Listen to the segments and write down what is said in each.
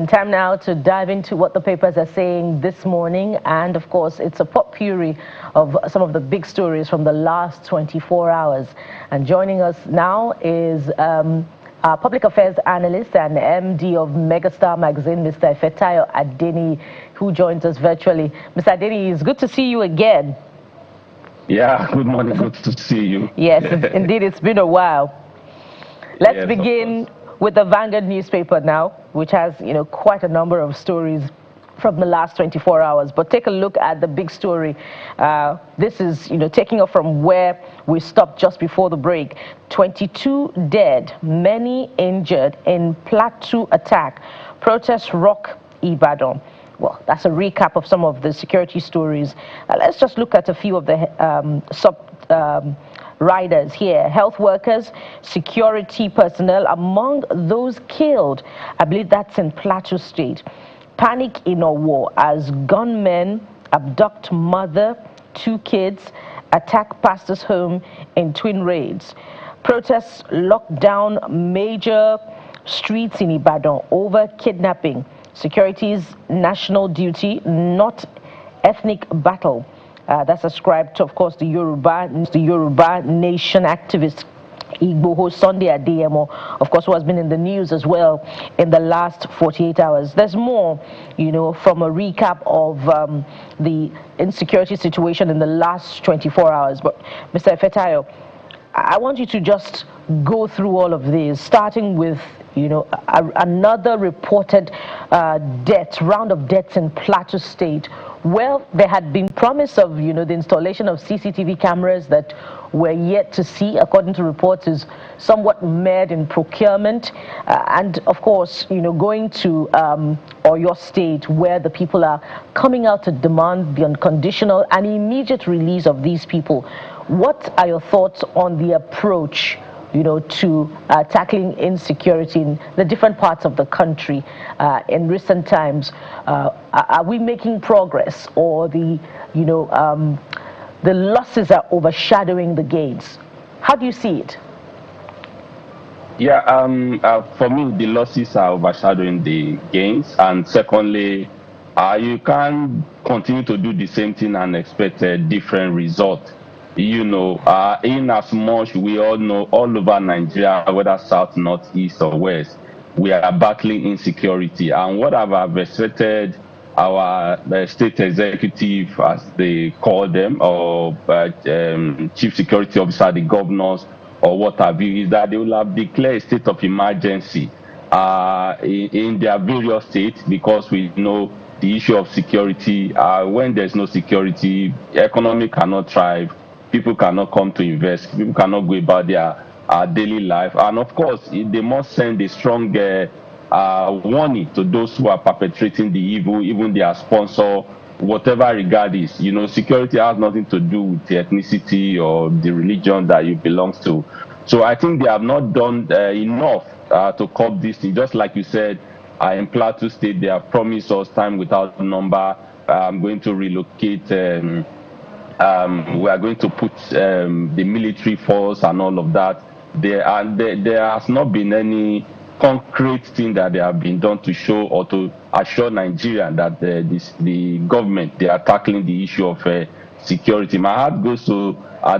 And time now to dive into what the papers are saying this morning. And of course, it's a potpourri of some of the big stories from the last 24 hours. And joining us now is our public affairs analyst and MD of Megastar magazine, Mr. Ifetayo Adeni, who joins us virtually. Mr. Adeni, it's good to see you again. Yeah, good morning. Good to see you. Yes, indeed, it's been a while. Let's begin with the Vanguard newspaper now, which has, quite a number of stories from the last 24 hours. But take a look at the big story. This is, taking off from where we stopped just before the break. 22 dead, many injured in Plateau attack. Protests rock Ibadan. Well, that's a recap of some of the security stories. Let's just look at a few of the riders here. Health workers, security personnel among those killed. I believe that's in Plateau State. Panic in Owo as gunmen abduct mother, 2 kids, attack pastor's home in twin raids. Protests lock down major streets in Ibadan over kidnapping. Security's national duty, not ethnic battle. That's ascribed to, of course, the Yoruba Nation activist Igboho Sunday Adeyemo, of course, who has been in the news as well in the last 48 hours. There's more, from a recap of the insecurity situation in the last 24 hours. But, Mr. Ifetayo, I want you to just go through all of these, starting with, another reported round of deaths in Plateau State. Well, there had been promise of, the installation of CCTV cameras that we're yet to see, according to reports, is somewhat mired in procurement. And of course, going to Oyo State, where the people are coming out to demand the unconditional and immediate release of these people. What are your thoughts on the approach, to tackling insecurity in the different parts of the country in recent times? Are we making progress, or the losses are overshadowing the gains? How do you see it? Yeah, for me, the losses are overshadowing the gains. And secondly, you can't continue to do the same thing and expect a different result. In as much we all know all over Nigeria, whether south, north, east, or west, we are battling insecurity. And what I've expected our state executive, as they call them, or chief security officer, the governors, or what have you, is that they will have declared a state of emergency in their various states, because we know the issue of security. When there's no security, economy cannot thrive. People cannot come to invest. People cannot go about their daily life. And of course, they must send a strong warning to those who are perpetrating the evil, even their sponsor, whatever regard is. Security has nothing to do with the ethnicity or the religion that you belong to. So I think they have not done enough to curb this thing. Just like you said, in Plateau State, they have promised us time without number. I'm going to relocate. We are going to put the military force and all of that. There has not been any concrete thing that they have been done to show or to assure Nigeria that the government, they are tackling the issue of security. My heart goes to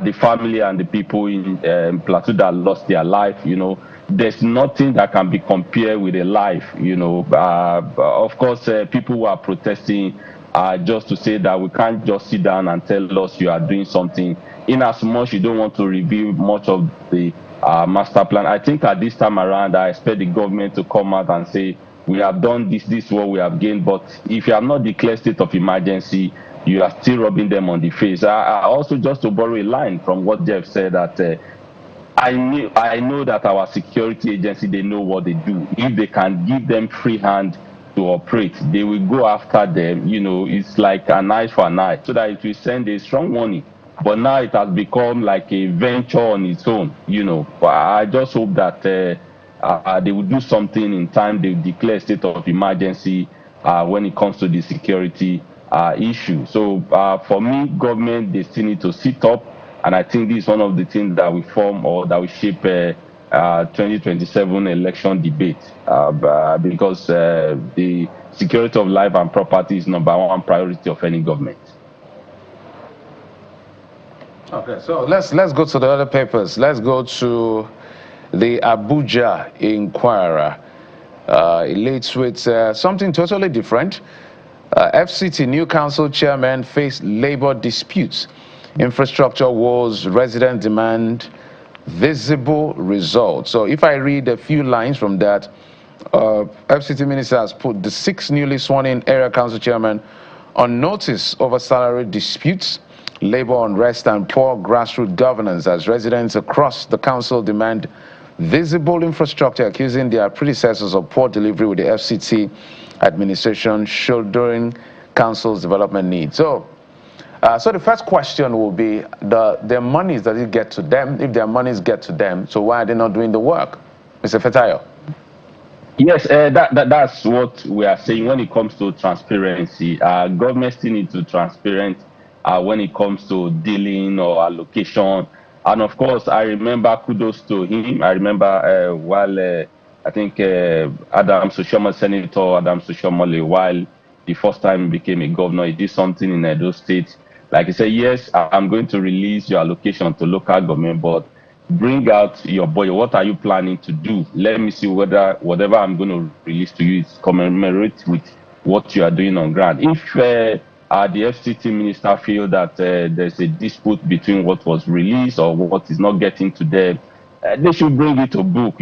the family and the people in Plateau that lost their life. There's nothing that can be compared with a life. Of course, people who are protesting just to say that we can't just sit down and tell us you are doing something. In as much you don't want to reveal much of the master plan, I think at this time around, I expect the government to come out and say, we have done this is what we have gained. But if you have not declared state of emergency, you are still rubbing them on the face. I also, just to borrow a line from what Jeff said, that I know that our security agency, they know what they do. If they can give them free hand to operate, they will go after them. It's like an eye for an eye, so that it will send a strong warning. But now it has become like a venture on its own. I just hope that they will do something in time. They will declare state of emergency when it comes to the security issue. So for me, government, they still need to sit up, and I think this is one of the things that we form or that we shape 2027 election debate, because the security of life and property is number one priority of any government. Okay, so let's go to the other papers. Let's go to the Abuja Inquirer. It leads with something totally different. FCT new council chairman face labor disputes. Infrastructure wars, resident demand, visible results. So if I read a few lines from that, FCT minister has put the 6 newly sworn-in area council chairmen on notice over salary disputes, labor unrest, and poor grassroots governance as residents across the council demand visible infrastructure, accusing their predecessors of poor delivery with the FCT administration shouldering council's development needs. So the first question will be, their monies, does it get to them? If their monies get to them, so why are they not doing the work? Mr. Fetayo. Yes, that's what we are saying when it comes to transparency. Government still need to be transparent when it comes to dealing or allocation. And of course, I remember, kudos to him. I remember while I think Senator Adam Soshomole, while the first time he became a governor, he did something in Edo State. Like he said, yes, I'm going to release your allocation to local government, but bring out your budget. What are you planning to do? Let me see whether whatever I'm going to release to you is commemorate with what you are doing on ground. If the FCT minister feel that there's a dispute between what was released or what is not getting to them, they should bring it to book,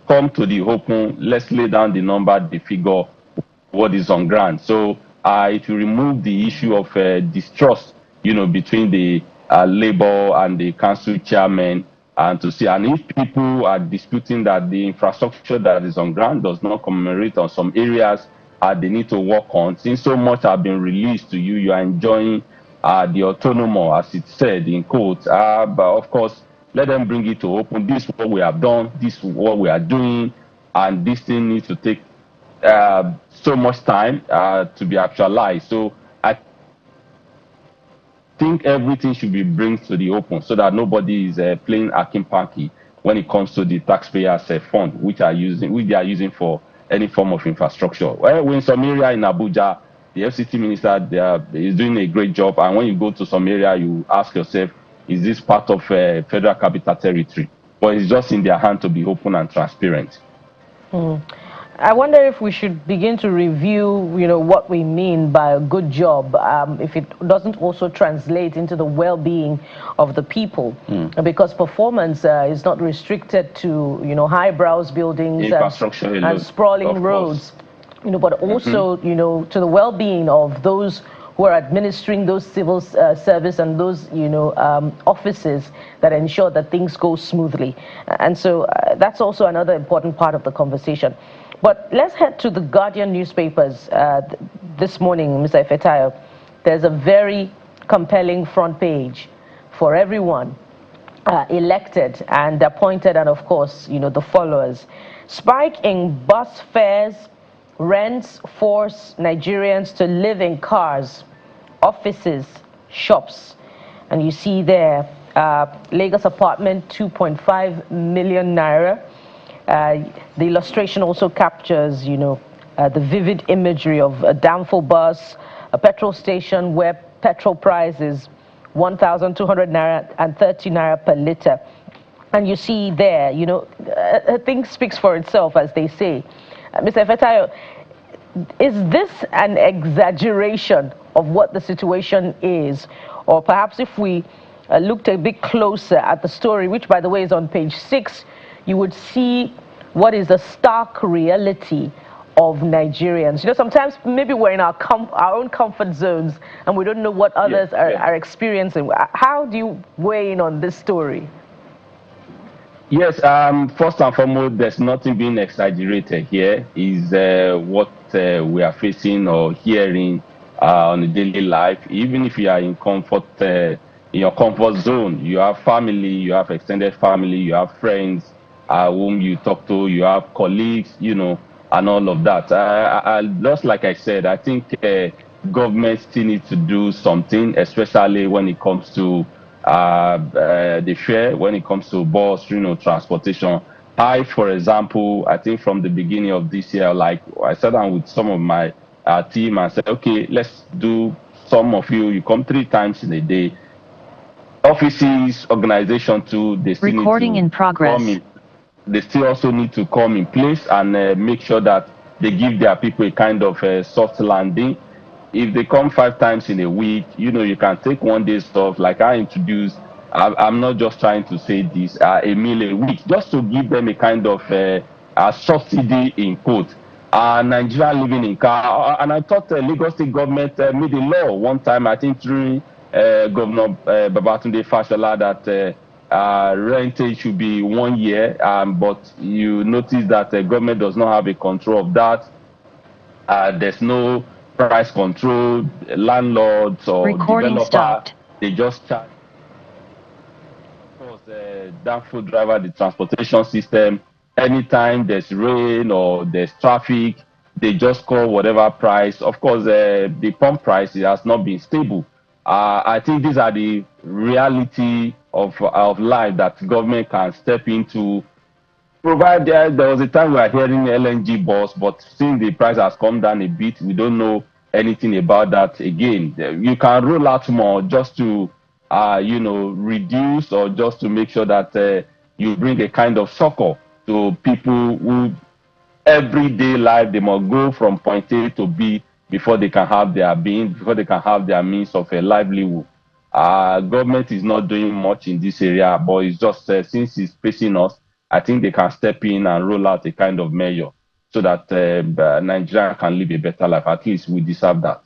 come to the open, let's lay down the number, the figure, what is on ground. So it will remove the issue of distrust, between the labor and the council chairman, and to see, and if people are disputing that the infrastructure that is on ground does not commemorate on some areas they need to work on, since so much have been released to you, you are enjoying the autonomy, as it said in quotes, but of course, let them bring it to open. This is what we have done, this is what we are doing, and this thing needs to take so much time to be actualized. So I think everything should be brought to the open so that nobody is playing akim-panky when it comes to the taxpayers' fund, which they are using for any form of infrastructure. Well, in some area in Abuja, the FCT minister is doing a great job, and when you go to some area, you ask yourself, is this part of Federal Capital Territory? But it's just in their hand to be open and transparent. I wonder if we should begin to review, what we mean by a good job, if it doesn't also translate into the well-being of the people, because performance is not restricted to, highbrow buildings and sprawling roads, but also, to the well-being of those who are administering those civil service and those, offices that ensure that things go smoothly. And so that's also another important part of the conversation. But let's head to the Guardian newspapers this morning, Mr. Fetayo. There's a very compelling front page for everyone elected and appointed, and of course, the followers. Spike in bus fares, rents force Nigerians to live in cars, offices, shops. And you see there, Lagos apartment, 2.5 million naira. The illustration also captures, the vivid imagery of a downfall bus, a petrol station where petrol price is 1,200 naira and 30 naira per liter. And you see there, a thing speaks for itself, as they say. Mr. Fetayo, is this an exaggeration of what the situation is? Or perhaps if we looked a bit closer at the story, which by the way is on page 6, you would see what is the stark reality of Nigerians. Sometimes maybe we're in our own comfort zones and we don't know what others are experiencing. How do you weigh in on this story? Yes, first and foremost, there's nothing being exaggerated here. Is what we are facing or hearing on a daily life. Even if you are in your comfort zone, you have family, you have extended family, you have friends whom you talk to, you have colleagues, and all of that. Just like I said, I think government still needs to do something, especially when it comes to the fare, when it comes to bus, transportation. I, for example, I think from the beginning of this year, like I sat down with some of my team and said, okay, let's do, some of you come 3 times in a day. Offices, organization too, they still Recording need to in progress. come in. They still also need to come in place and make sure that they give their people a kind of soft landing. If they come 5 times in a week, you can take 1 day off. Like I introduced, I'm not just trying to say this, a meal a week, just to give them a kind of a subsidy in quote. Nigeria living in car, and I thought Lagos State government made a law one time, I think through Governor Babatunde Fashola, that rentage should be 1 year, but you notice that the government does not have a control of that. There's no price control. Landlords or Recording developer, stopped. they just charge. Of course, the downfall driver, the transportation system, anytime there's rain or there's traffic, they just call whatever price. Of course, the pump price has not been stable. I think these are the reality of life that government can step into. Provide there was a time we were hearing LNG bus, but since the price has come down a bit, we don't know anything about that again. You can roll out more just to reduce, or just to make sure that you bring a kind of succor to people who everyday life, they must go from point A to B before they can have their being, before they can have their means of a livelihood. Government is not doing much in this area, but it's just since it's facing us, I think they can step in and roll out a kind of measure so that Nigeria can live a better life. At least we deserve that.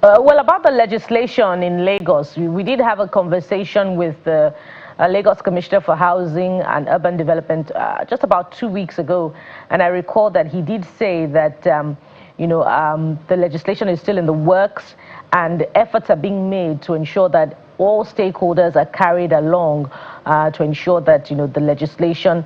Well, about the legislation in Lagos, we did have a conversation with the Lagos Commissioner for Housing and Urban Development just about 2 weeks ago, and I recall that he did say that the legislation is still in the works, and efforts are being made to ensure that all stakeholders are carried along to ensure that the legislation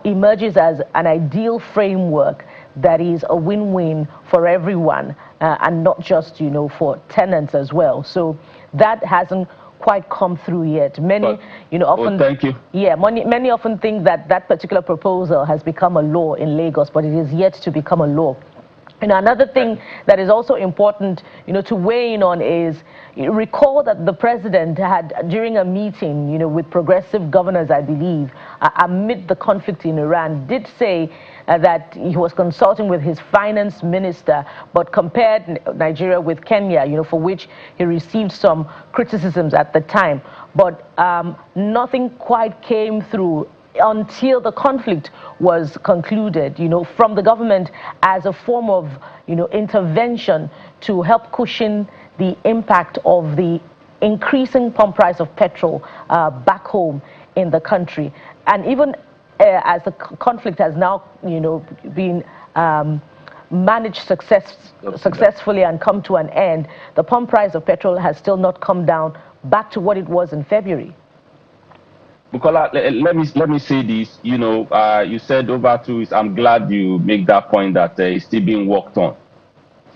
emerges as an ideal framework that is a win-win for everyone, and not just for tenants as well. So that hasn't quite come through yet. Many, often. Thank you. Yeah, many often think that that particular proposal has become a law in Lagos, but it is yet to become a law. Another thing that is also important, to weigh in on is, recall that the president had, during a meeting, with progressive governors, I believe, amid the conflict in Iran, did say that he was consulting with his finance minister, but compared Nigeria with Kenya, for which he received some criticisms at the time. But nothing quite came through until the conflict was concluded, from the government as a form of, intervention to help cushion the impact of the increasing pump price of petrol back home in the country. And even as the conflict has now, been managed successfully and come to an end, the pump price of petrol has still not come down back to what it was in February. Bukola, let me say this. You said over 2 weeks. I'm glad you make that point that it's still being worked on.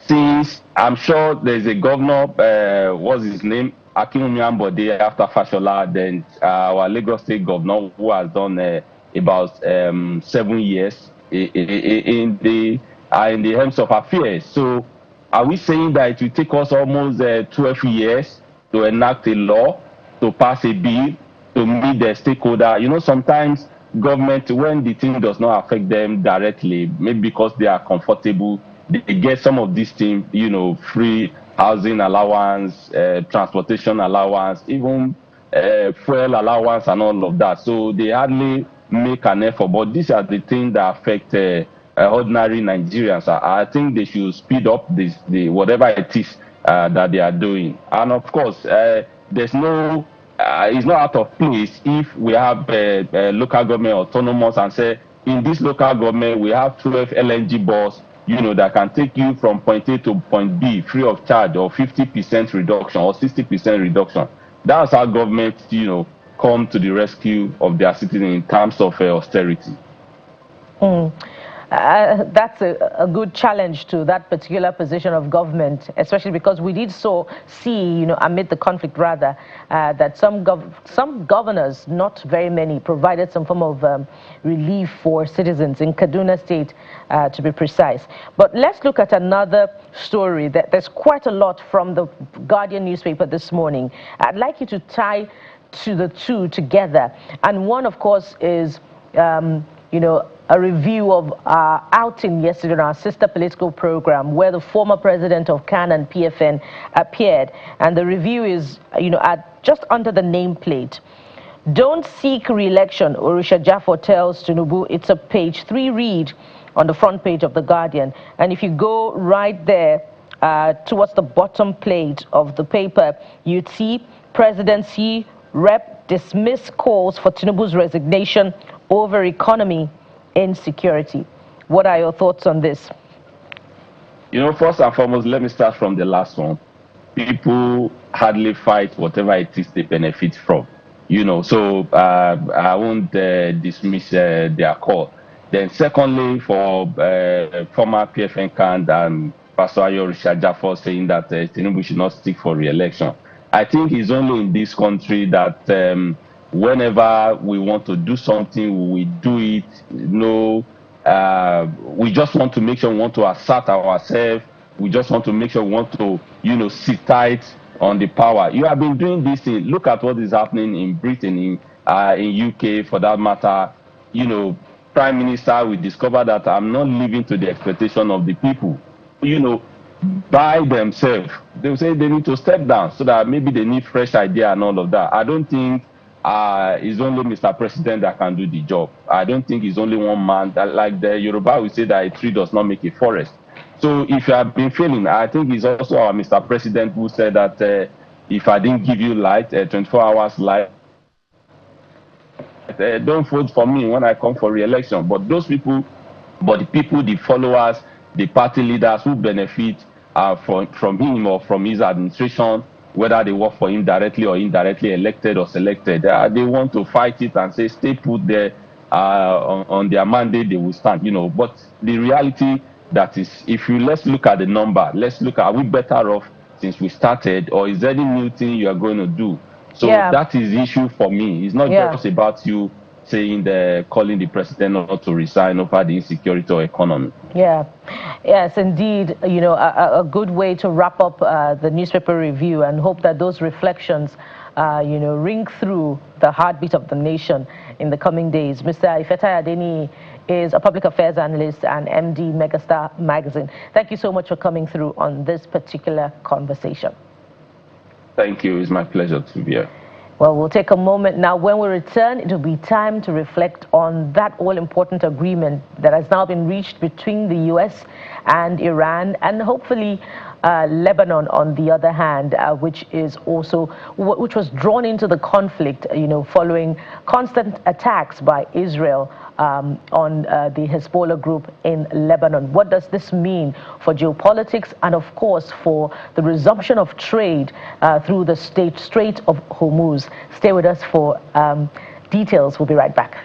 Since I'm sure there's a governor, what's his name, Akinwumi Ambode, after Fashola, then our Lagos State governor, who has done about 7 years in the helms of affairs. So, are we saying that it will take us almost 12 years to enact a law, to pass a bill, to meet the stakeholder? Sometimes government, when the thing does not affect them directly, maybe because they are comfortable, they get some of these things, free housing allowance, transportation allowance, even fuel allowance and all of that. So they hardly make an effort. But these are the things that affect ordinary Nigerians. I think they should speed up whatever it is that they are doing. And of course, there's no it's not out of place if we have local government autonomous and say, in this local government, we have 12 LNG bus, that can take you from point A to point B free of charge, or 50% reduction or 60% reduction. That's how government, come to the rescue of their citizens in terms of austerity. That's a good challenge to that particular position of government, especially because we did see, amid the conflict rather, that some governors, not very many, provided some form of relief for citizens in Kaduna State, to be precise. But let's look at another story. There's quite a lot from the Guardian newspaper this morning. I'd like you to tie the two together. And one, of course, is, a review of our outing yesterday on our sister political program, where the former president of CAN and PFN appeared. And the review is, at just under the nameplate. Don't seek re-election, Orisha Jaffer tells Tinubu. It's a page 3 read on the front page of The Guardian. And if you go right there towards the bottom plate of the paper, you'd see presidency rep dismiss calls for Tinubu's resignation over economy insecurity. What are your thoughts on this? First and foremost, let me start from the last one. People hardly fight whatever it is they benefit from. So I won't dismiss their call. Then secondly, for former PFN candidate and Pastor Ayo Jaffer saying that Tinubu should not stick for re-election. I think it's only in this country that whenever we want to do something, we do it. We just want to make sure we want to assert ourselves. We just want to make sure we want to, sit tight on the power. You have been doing this thing. Look at what is happening in Britain, in UK, for that matter. Prime Minister, we discovered that I'm not living to the expectation of the people. By themselves, they will say they need to step down so that maybe they need fresh idea and all of that. I don't think it's only Mr. President that can do the job. I don't think it's only one man. Like the Yoruba will say that a tree does not make a forest. So if you have been failing, I think it's also our Mr. President who said that if I didn't give you light, 24 hours light, don't vote for me when I come for re-election. But those people, the followers, the party leaders who benefit from him or from his administration, whether they work for him directly or indirectly, elected or selected, they want to fight it and say, stay put there on their mandate, they will stand. But the reality that is, let's look at the number, let's look at, are we better off since we started, or is there any new thing you are going to do? So that is the issue for me. It's not just about you saying calling the president not to resign over the insecurity or economy. Yes, indeed. A good way to wrap up the newspaper review, and hope that those reflections, ring through the heartbeat of the nation in the coming days. Mr. Ifetai Adeni is a public affairs analyst and MD Megastar Magazine. Thank you so much for coming through on this particular conversation. Thank you. It's my pleasure to be here. Well, we'll take a moment now. When we return, it will be time to reflect on that all-important agreement that has now been reached between the U.S. and Iran, and hopefully Lebanon, on the other hand, which was drawn into the conflict, following constant attacks by Israel on the Hezbollah group in Lebanon. What does this mean for geopolitics and, of course, for the resumption of trade through the Strait of Hormuz? Stay with us for details. We'll be right back.